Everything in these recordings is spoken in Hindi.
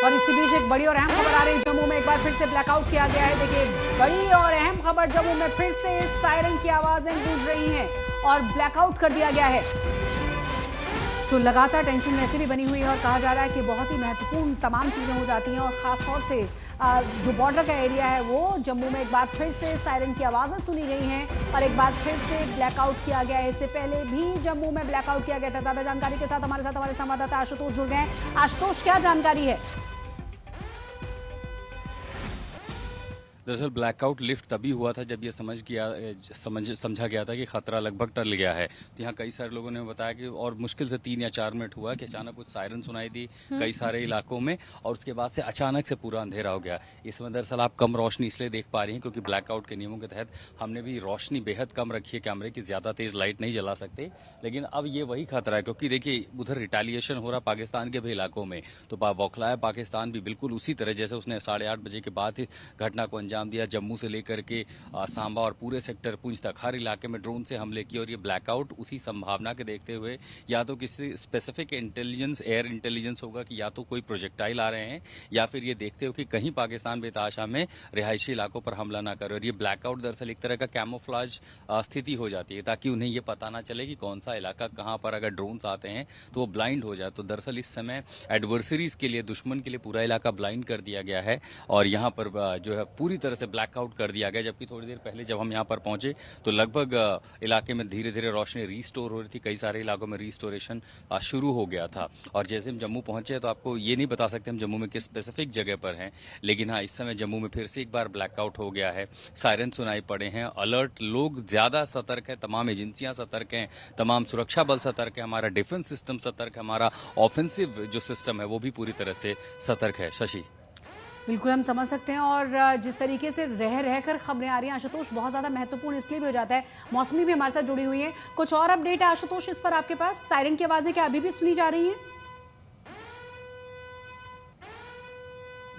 और इसी बीच एक बड़ी और अहम खबर आ रही है। जम्मू में एक बार फिर से ब्लैकआउट किया गया है। देखिए, बड़ी और अहम खबर, जम्मू में फिर से सायरन की आवाजें गूंज रही हैं और ब्लैकआउट कर दिया गया है। तो लगातार टेंशन वैसे भी बनी हुई है और कहा जा रहा है कि बहुत ही महत्वपूर्ण तमाम चीजें हो जाती हैं और खासतौर से जो बॉर्डर का एरिया है वो जम्मू में एक बार फिर से सायरन की आवाजें सुनी गई हैं और एक बार फिर से ब्लैकआउट किया गया है। इससे पहले भी जम्मू में ब्लैकआउट किया गया था। ज्यादा जानकारी के साथ हमारे संवाददाता आशुतोष जुड़ गए हैं। आशुतोष, क्या जानकारी है? दरअसल ब्लैकआउट लिफ्ट तभी हुआ था जब ये समझा गया था कि खतरा लगभग टल गया है। तो यहाँ कई सारे लोगों ने बताया कि और मुश्किल से 3 या 4 मिनट हुआ कि अचानक कुछ सायरन सुनाई दी कई सारे इलाकों में और उसके बाद से अचानक से पूरा अंधेरा हो गया। इसमें दरअसल आप कम रोशनी इसलिए देख पा रही हैं क्योंकि ब्लैकआउट के नियमों के तहत हमने भी रोशनी बेहद कम रखी है, कैमरे की ज्यादा तेज लाइट नहीं जला सकते। लेकिन अब ये वही खतरा है क्योंकि देखिए उधर रिटेलिएशन हो रहा पाकिस्तान के भी इलाकों में, तो बौखलाया पाकिस्तान भी बिल्कुल उसी तरह जैसे उसने 8:30 बजे के बाद ही घटना को अंजाम दिया। जम्मू से लेकर के सांबा और पूरे सेक्टर पुंछ तक हर इलाके में ड्रोन से हमले किए और ये ब्लैकआउट उसी संभावना के देखते हुए या तो किसी स्पेसिफिक इंटेलिजेंस, एयर इंटेलिजेंस होगा कि या तो कोई प्रोजेक्टाइल आ रहे हैं या फिर ये देखते हो कि कहीं पाकिस्तान बेताशा में रिहायशी इलाकों पर हमला ना करे। और ये ब्लैकआउट दरअसल एक तरह का कैमोफ्लाज स्थिति हो जाती है ताकि उन्हें ये पता ना चले कि कौन सा इलाका कहां पर अगर ड्रोन्स आते हैं तो वो ब्लाइंड हो जाए। तो दरअसल इस समय एडवर्सरीज के लिए, दुश्मन के लिए पूरा इलाका ब्लाइंड कर दिया गया है और यहाँ पर जो है पूरी तरह से ब्लैकआउट कर दिया गया। जबकि थोड़ी देर पहले जब हम यहाँ पर पहुंचे तो लगभग इलाके में धीरे धीरे रोशनी रीस्टोर हो रही थी। कई सारे इलाकों में रीस्टोरेशन शुरू हो गया था और जैसे हम जम्मू पहुंचे तो आपको ये नहीं बता सकते हम जम्मू में किस स्पेसिफिक जगह पर हैं, लेकिन हाँ इस समय जम्मू में फिर से एक बार ब्लैकआउट हो गया है। सायरन सुनाई पड़े हैं, अलर्ट, लोग ज्यादा सतर्क है, तमाम एजेंसियां सतर्क हैं, तमाम सुरक्षा बल सतर्क है, हमारा डिफेंस सिस्टम सतर्क है, हमारा ऑफेंसिव जो सिस्टम है वो भी पूरी तरह से सतर्क है। शशि, बिल्कुल हम समझ सकते हैं और जिस तरीके से रह कर खबरें आ रही हैं आशुतोष, बहुत ज़्यादा महत्वपूर्ण इसलिए भी हो जाता है। मौसमी भी हमारे साथ जुड़ी हुई है, कुछ और अपडेट है आशुतोष इस पर आपके पास? सायरन की आवाज़ें क्या अभी भी सुनी जा रही हैं?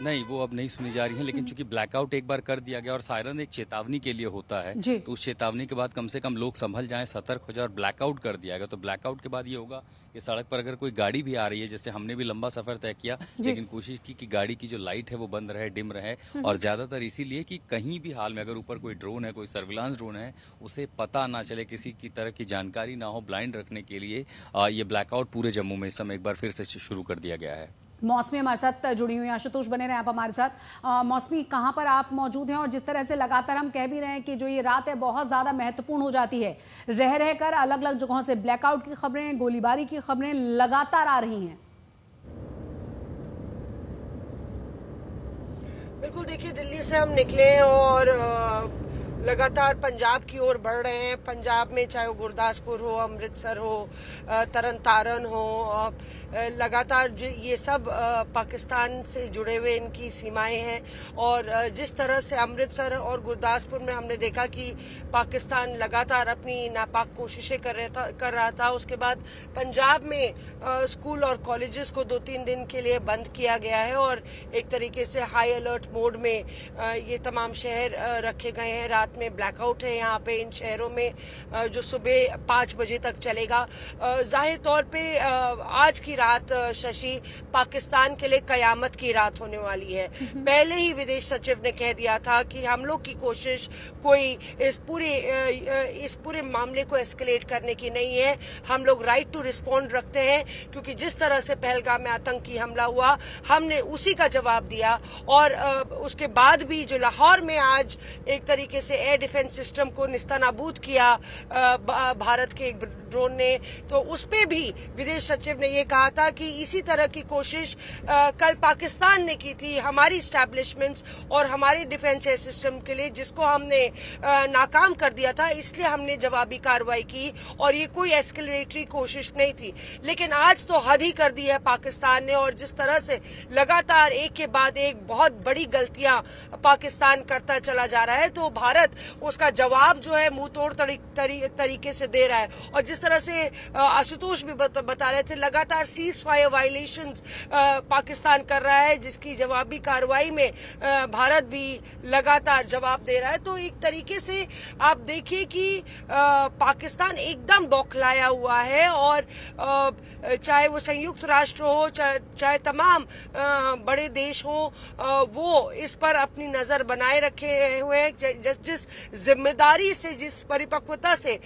नहीं, वो अब नहीं सुनी जा रही है, लेकिन चूंकि ब्लैकआउट एक बार कर दिया गया और सायरन एक चेतावनी के लिए होता है तो उस चेतावनी के बाद कम से कम लोग संभल जाएं, सतर्क हो जाए और ब्लैकआउट कर दिया गया। तो ब्लैकआउट के बाद ये होगा कि सड़क पर अगर कोई गाड़ी भी आ रही है, जैसे हमने भी लंबा सफर तय किया लेकिन कोशिश की कि गाड़ी की जो लाइट है वो बंद रहे, डिम रहे और ज्यादातर इसीलिए कि कहीं भी हाल में अगर ऊपर कोई ड्रोन है, कोई सर्विलांस ड्रोन है, उसे पता ना चले, किसी की तरह की जानकारी ना हो, ब्लाइंड रखने के लिए ये ब्लैकआउट पूरे जम्मू में इस समय एक बार फिर से शुरू कर दिया गया है। मौसमी हमारे साथ जुड़ी हुई हैं, आशुतोष बने रहे आप हमारे साथ। मौसमी, कहां पर आप मौजूद हैं और जिस तरह से लगातार हम कह भी रहे हैं कि जो ये रात है बहुत ज़्यादा महत्वपूर्ण हो जाती है, रह कर अलग अलग जगहों से ब्लैकआउट की खबरें, गोलीबारी की खबरें लगातार आ रही हैं। बिल्कुल, देखिए दिल्ली से हम निकले और लगातार पंजाब की ओर बढ़ रहे हैं। पंजाब में चाहे वो गुरदासपुर हो, अमृतसर हो, तरन तारण हो, लगातार ये सब पाकिस्तान से जुड़े हुए इनकी सीमाएं हैं और जिस तरह से अमृतसर और गुरदासपुर में हमने देखा कि पाकिस्तान लगातार अपनी नापाक कोशिशें कर रहा था, उसके बाद पंजाब में स्कूल और कॉलेजेस को 2-3 दिन के लिए बंद किया गया है और एक तरीके से हाई अलर्ट मोड में ये तमाम शहर रखे गए हैं। रात में ब्लैकआउट है यहाँ पे इन शहरों में जो सुबह 5 बजे तक चलेगा। जाहिर तौर पे आज की रात शशि पाकिस्तान के लिए कयामत की रात होने वाली है। पहले ही विदेश सचिव ने कह दिया था कि हम लोग की कोशिश कोई इस पूरे मामले को एस्केलेट करने की नहीं है। हम लोग राइट टू रिस्पॉन्ड रखते हैं क्योंकि जिस तरह से पहलगाम में आतंकी हमला हुआ हमने उसी का जवाब दिया और उसके बाद भी जो लाहौर में आज एक तरीके से एयर डिफेंस सिस्टम को निस्तानाबूद किया भारत के ड्रोन ने, तो उस पे भी विदेश सचिव ने ये कहा था कि इसी तरह की कोशिश कल पाकिस्तान ने की थी हमारी स्टैब्लिशमेंट्स और हमारे डिफेंस एयर सिस्टम के लिए, जिसको हमने नाकाम कर दिया था, इसलिए हमने जवाबी कार्रवाई की और ये कोई एस्केलेटरी कोशिश नहीं थी। लेकिन आज तो हद ही कर दी है पाकिस्तान ने और जिस तरह से लगातार एक के बाद एक बहुत बड़ी गलतियां पाकिस्तान करता चला जा रहा है, तो भारत बाद उसका जवाब जो है मुंह तोड़ तरीके से दे रहा है। और जिस तरह से आशुतोष भी बता रहे थे, लगातार सीज फायर वायलेशंस पाकिस्तान कर रहा है, जिसकी जवाबी कार्रवाई में भारत भी लगातार जवाब दे रहा है। तो एक तरीके से आप देखिए कि पाकिस्तान एकदम बौखलाया हुआ है, और चाहे वो संयुक्त राष्ट्र हो, चाहे तमाम बड़े देश हो, वो इस पर अपनी नजर बनाए रखे हुए हैं। जिस जिम्मेदारी से, जिस परिपक्वता से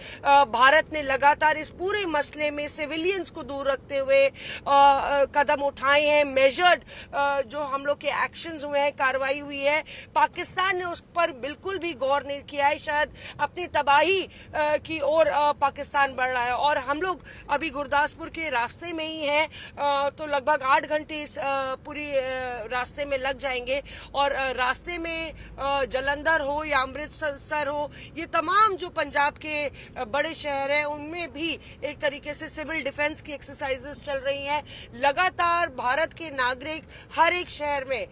भारत ने लगातार इस पूरे मसले में सिविलियंस को दूर रखते हुए कदम उठाए हैं, मेजर्ड जो हम लोग के एक्शंस हुए हैं, कार्रवाई हुई है, पाकिस्तान ने उस पर बिल्कुल भी गौर नहीं किया है। शायद अपनी तबाही की ओर पाकिस्तान बढ़ रहा है। और हम लोग अभी गुरदासपुर के रास्ते में ही हैं, तो लगभग 8 घंटे इस पूरी रास्ते में लग जाएंगे। और रास्ते में जलंधर हो या अमृतसर हो, ये तमाम जो पंजाब के बड़े शहर हैं, उनमें भी एक तरीके से सिविल डिफेंस की एक्सरसाइजेस चल रही हैं। लगातार भारत के नागरिक हर एक शहर में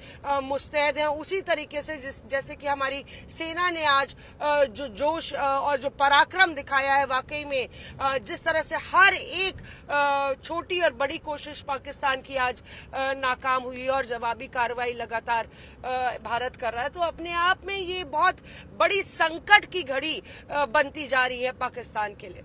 मुस्तैद हैं। उसी तरीके से जैसे कि हमारी सेना ने आज जो जोश और जो पराक्रम दिखाया है, वाकई में जिस तरह से हर एक छोटी और बड़ी कोशिश पाकिस्तान की आज नाकाम हुई और जवाबी कार्रवाई लगातार भारत कर रहा है, तो अपने आप में ये बहुत बड़ी संकट की घड़ी बनती जा रही है पाकिस्तान के लिए।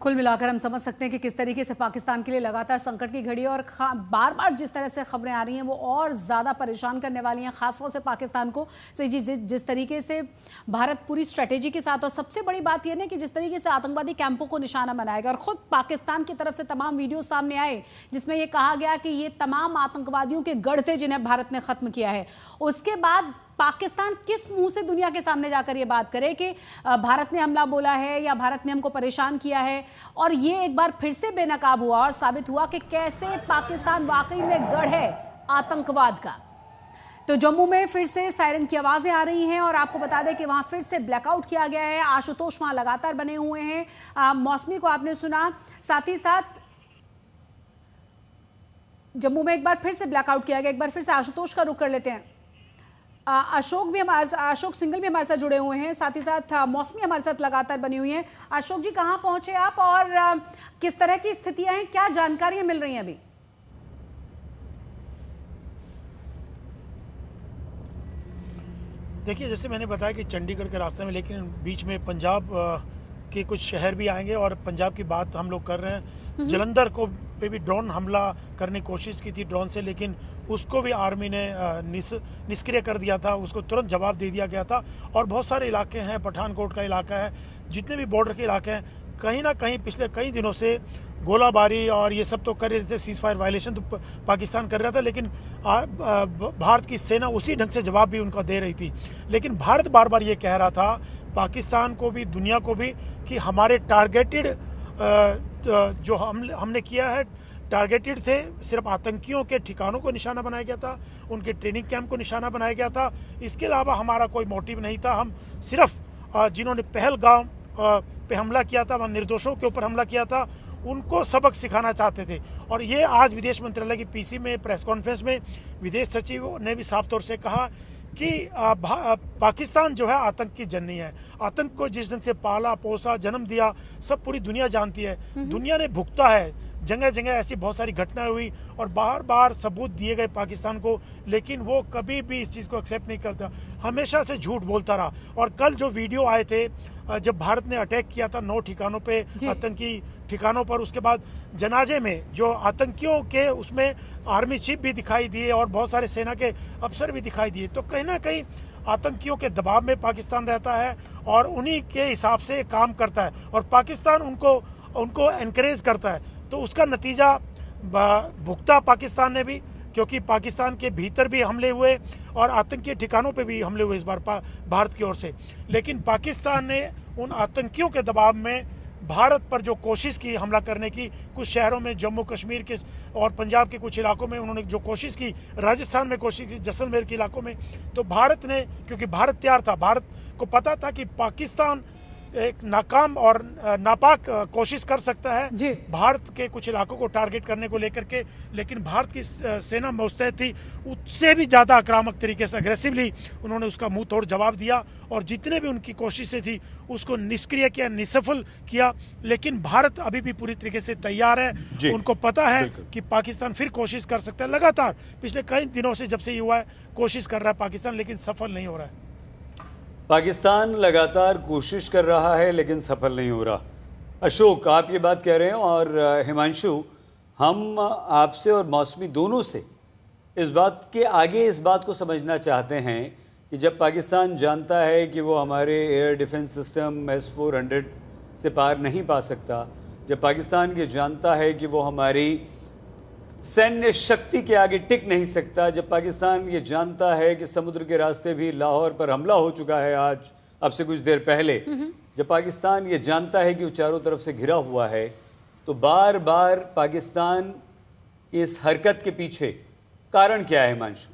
कुल मिलाकर हम समझ सकते हैं कि किस तरीके से पाकिस्तान के लिए लगातार संकट की घड़ी, और बार बार जिस तरह से खबरें आ रही हैं वो और ज़्यादा परेशान करने वाली हैं, खासतौर से पाकिस्तान को। जिस तरीके से भारत पूरी स्ट्रेटेजी के साथ, और सबसे बड़ी बात यह है कि जिस तरीके से आतंकवादी कैंपों को निशाना बनाएगा, और ख़ुद पाकिस्तान की तरफ से तमाम वीडियो सामने आए जिसमें यह कहा गया कि ये तमाम आतंकवादियों के गढ़ थे जिन्हें भारत ने ख़त्म किया है। उसके बाद पाकिस्तान किस मुंह से दुनिया के सामने जाकर ये बात करे कि भारत ने हमला बोला है या भारत ने हमको परेशान किया है, और ये एक बार फिर से बेनकाब हुआ और साबित हुआ कि कैसे पाकिस्तान वाकई में गढ़ है आतंकवाद का। तो जम्मू में फिर से सायरन की आवाजें आ रही हैं, और आपको बता दें कि वहां फिर से ब्लैकआउट किया गया है। आशुतोष वहां लगातार बने हुए हैं। मौसमी को आपने सुना, साथ ही साथ जम्मू में एक बार फिर से ब्लैकआउट किया गया। एक बार फिर से आशुतोष का रुख कर लेते हैं। अशोक सिंगल भी हमारे साथ जुड़े हुए हैं, साथ ही साथ मौसमी हमारे साथ लगातार बनी हुई हैं। अशोक जी, कहां पहुंचे आप और किस तरह की स्थितियां हैं, क्या जानकारियां मिल रही हैं अभी? देखिए, जैसे मैंने बताया कि चंडीगढ़ के रास्ते में, लेकिन बीच में पंजाब के कुछ शहर भी आएंगे, और पंजाब की बात हम लोग कर रहे हैं। जलंधर को पे भी ड्रोन हमला करने की कोशिश की थी ड्रोन से, लेकिन उसको भी आर्मी ने निष्क्रिय कर दिया था, उसको तुरंत जवाब दे दिया गया था। और बहुत सारे इलाके हैं, पठानकोट का इलाका है, जितने भी बॉर्डर के इलाके हैं, कहीं ना कहीं पिछले कई दिनों से गोलाबारी और ये सब तो कर रहे थे, सीज फायर वायलेशन तो पाकिस्तान कर रहा था, लेकिन भारत की सेना उसी ढंग से जवाब भी उनका दे रही थी। लेकिन भारत बार बार ये कह रहा था पाकिस्तान को भी, दुनिया को भी, कि हमारे टारगेटेड जो हमने किया है, टारगेटेड थे, सिर्फ आतंकियों के ठिकानों को निशाना बनाया गया था, उनके ट्रेनिंग कैंप को निशाना बनाया गया था। इसके अलावा हमारा कोई मोटिव नहीं था। हम सिर्फ जिन्होंने पहलगाम पे हमला किया था, वहाँ निर्दोषों के ऊपर हमला किया था, उनको सबक सिखाना चाहते थे। और ये आज विदेश मंत्रालय की पीसी में प्रेस कॉन्फ्रेंस में विदेश सचिव ने भी साफ तौर से कहा कि पाकिस्तान जो है आतंक की जननी है। आतंक को जिस ढंग से पाला पोसा जन्म दिया, सब पूरी दुनिया जानती है, दुनिया ने भुगता है। जगह जगह ऐसी बहुत सारी घटनाएं हुई और बार बार सबूत दिए गए पाकिस्तान को, लेकिन वो कभी भी इस चीज़ को एक्सेप्ट नहीं करता, हमेशा से झूठ बोलता रहा। और कल जो वीडियो आए थे, जब भारत ने अटैक किया था 9 ठिकानों पे, आतंकी ठिकानों पर, उसके बाद जनाजे में जो आतंकियों के, उसमें आर्मी चीफ भी दिखाई दिए और बहुत सारे सेना के अफसर भी दिखाई दिए। तो कहीं ना कहीं आतंकियों के दबाव में पाकिस्तान रहता है और उन्हीं के हिसाब से काम करता है, और पाकिस्तान उनको एनकरेज करता है। तो उसका नतीजा भुगता पाकिस्तान ने भी, क्योंकि पाकिस्तान के भीतर भी हमले हुए और आतंकी ठिकानों पे भी हमले हुए इस बार भारत की ओर से। लेकिन पाकिस्तान ने उन आतंकियों के दबाव में भारत पर जो कोशिश की हमला करने की, कुछ शहरों में, जम्मू कश्मीर के और पंजाब के कुछ इलाकों में उन्होंने जो कोशिश की, राजस्थान में कोशिश की, जैसलमेर के इलाकों में, तो भारत ने, क्योंकि भारत तैयार था, भारत को पता था कि पाकिस्तान एक नाकाम और नापाक कोशिश कर सकता जी। है भारत के कुछ इलाकों को टारगेट करने को लेकर के, लेकिन भारत की सेना मुस्तैद थी, उससे भी ज़्यादा आक्रामक तरीके से अग्रेसिवली उन्होंने उसका मुंह तोड़ जवाब दिया और जितने भी उनकी कोशिशें थी उसको निष्क्रिय किया, निसफल किया। लेकिन भारत अभी भी पूरी तरीके से तैयार है, उनको पता है कि पाकिस्तान फिर कोशिश कर सकता है। लगातार पिछले कई दिनों से जब से ये हुआ है कोशिश कर रहा है पाकिस्तान, लेकिन सफल नहीं हो रहा है। पाकिस्तान लगातार कोशिश कर रहा है लेकिन सफल नहीं हो रहा। अशोक, आप ये बात कह रहे हैं और हिमांशु, हम आपसे और मौसमी दोनों से इस बात के आगे इस बात को समझना चाहते हैं कि जब पाकिस्तान जानता है कि वो हमारे एयर डिफेंस सिस्टम S-400 से पार नहीं पा सकता, जब पाकिस्तान ये जानता है कि वो हमारी सैन्य शक्ति के आगे टिक नहीं सकता, जब पाकिस्तान ये जानता है कि समुद्र के रास्ते भी लाहौर पर हमला हो चुका है आज अब से कुछ देर पहले, जब पाकिस्तान ये जानता है कि वो चारों तरफ से घिरा हुआ है, तो बार बार पाकिस्तान इस हरकत के पीछे कारण क्या है हिमांशु?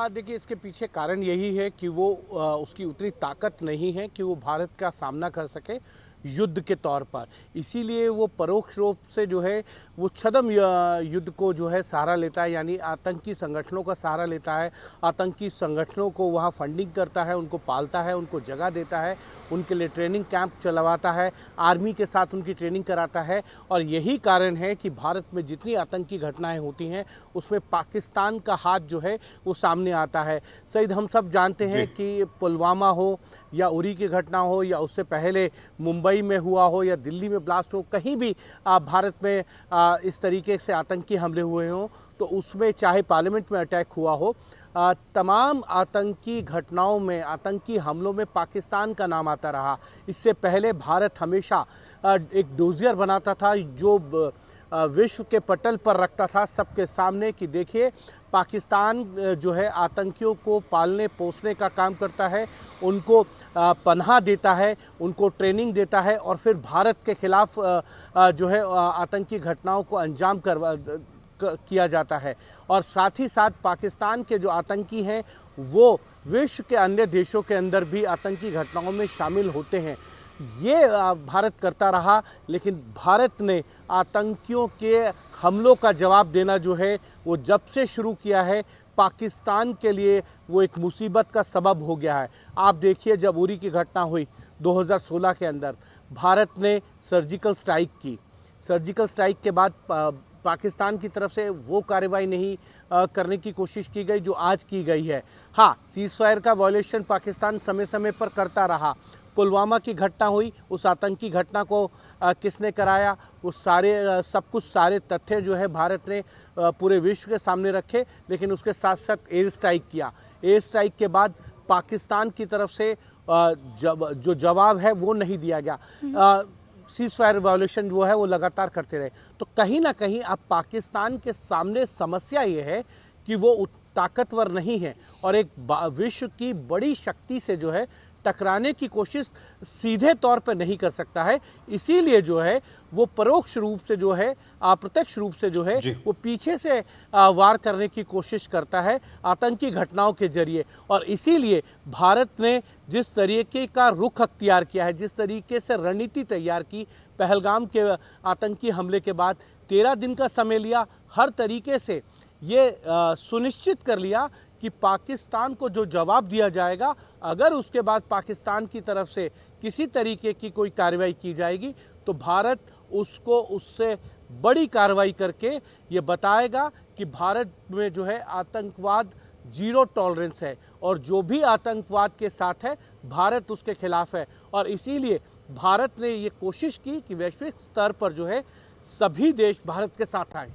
देखिए, इसके पीछे कारण यही है कि वो उसकी उतनी ताकत नहीं है कि वो भारत का सामना कर सके युद्ध के तौर पर। इसीलिए वो परोक्ष रूप से जो है वो छद्म युद्ध को जो है सहारा लेता है, यानी आतंकी संगठनों का सहारा लेता है। आतंकी संगठनों को वहाँ फंडिंग करता है, उनको पालता है, उनको जगह देता है, उनके लिए ट्रेनिंग कैंप चलवाता है, आर्मी के साथ उनकी ट्रेनिंग कराता है। और यही कारण है कि भारत में जितनी आतंकी घटनाएं होती हैं उसमें पाकिस्तान का हाथ जो है वो सामने आता है। सईद, हम सब जानते हैं कि पुलवामा हो या उरी की घटना हो या उससे पहले मुंबई में हुआ हो या दिल्ली में ब्लास्ट हो, कहीं भी भारत में इस तरीके से आतंकी हमले हुए हों, तो उसमें चाहे पार्लियामेंट में अटैक हुआ हो, तमाम आतंकी घटनाओं में, आतंकी हमलों में पाकिस्तान का नाम आता रहा। इससे पहले भारत हमेशा एक डोजियर बनाता था जो विश्व के पटल पर रखता था सबके सामने कि देखिए पाकिस्तान जो है आतंकियों को पालने पोसने का काम करता है, उनको पनाह देता है, उनको ट्रेनिंग देता है और फिर भारत के खिलाफ जो है आतंकी घटनाओं को अंजाम किया जाता है। और साथ ही साथ पाकिस्तान के जो आतंकी हैं वो विश्व के अन्य देशों के अंदर भी आतंकी घटनाओं में शामिल होते हैं। ये भारत करता रहा, लेकिन भारत ने आतंकियों के हमलों का जवाब देना जो है वो जब से शुरू किया है, पाकिस्तान के लिए वो एक मुसीबत का सबब हो गया है। आप देखिए, जब उरी की घटना हुई 2016 के अंदर, भारत ने सर्जिकल स्ट्राइक की। सर्जिकल स्ट्राइक के बाद पाकिस्तान की तरफ से वो कार्रवाई नहीं करने की कोशिश की गई जो आज की गई है। हाँ, सीज़फायर का वॉयलेशन पाकिस्तान समय समय पर करता रहा। पुलवामा की घटना हुई, उस आतंकी घटना को किसने कराया, उस सारे तथ्य जो है भारत ने पूरे विश्व के सामने रखे, लेकिन उसके साथ साथ एयर स्ट्राइक किया। एयर स्ट्राइक के बाद पाकिस्तान की तरफ से जो जवाब है वो नहीं दिया गया। सीज़फायर वायोलेशन जो है वो लगातार करते रहे। तो कहीं ना कहीं अब पाकिस्तान के सामने समस्या ये है कि वो ताकतवर नहीं है और एक विश्व की बड़ी शक्ति से जो है टकराने की कोशिश सीधे तौर पर नहीं कर सकता है। इसीलिए जो है वो परोक्ष रूप से जो है, अप्रत्यक्ष रूप से जो है वो पीछे से वार करने की कोशिश करता है आतंकी घटनाओं के जरिए। और इसीलिए भारत ने जिस तरीके का रुख अख्तियार किया है, जिस तरीके से रणनीति तैयार की, पहलगाम के आतंकी हमले के बाद 13 दिन का समय लिया, हर तरीके से ये सुनिश्चित कर लिया कि पाकिस्तान को जो जवाब दिया जाएगा, अगर उसके बाद पाकिस्तान की तरफ से किसी तरीके की कोई कार्रवाई की जाएगी तो भारत उसको उससे बड़ी कार्रवाई करके ये बताएगा कि भारत में जो है आतंकवाद जीरो टॉलरेंस है और जो भी आतंकवाद के साथ है भारत उसके खिलाफ है। और इसीलिए भारत ने ये कोशिश की कि वैश्विक स्तर पर जो है सभी देश भारत के साथ आए।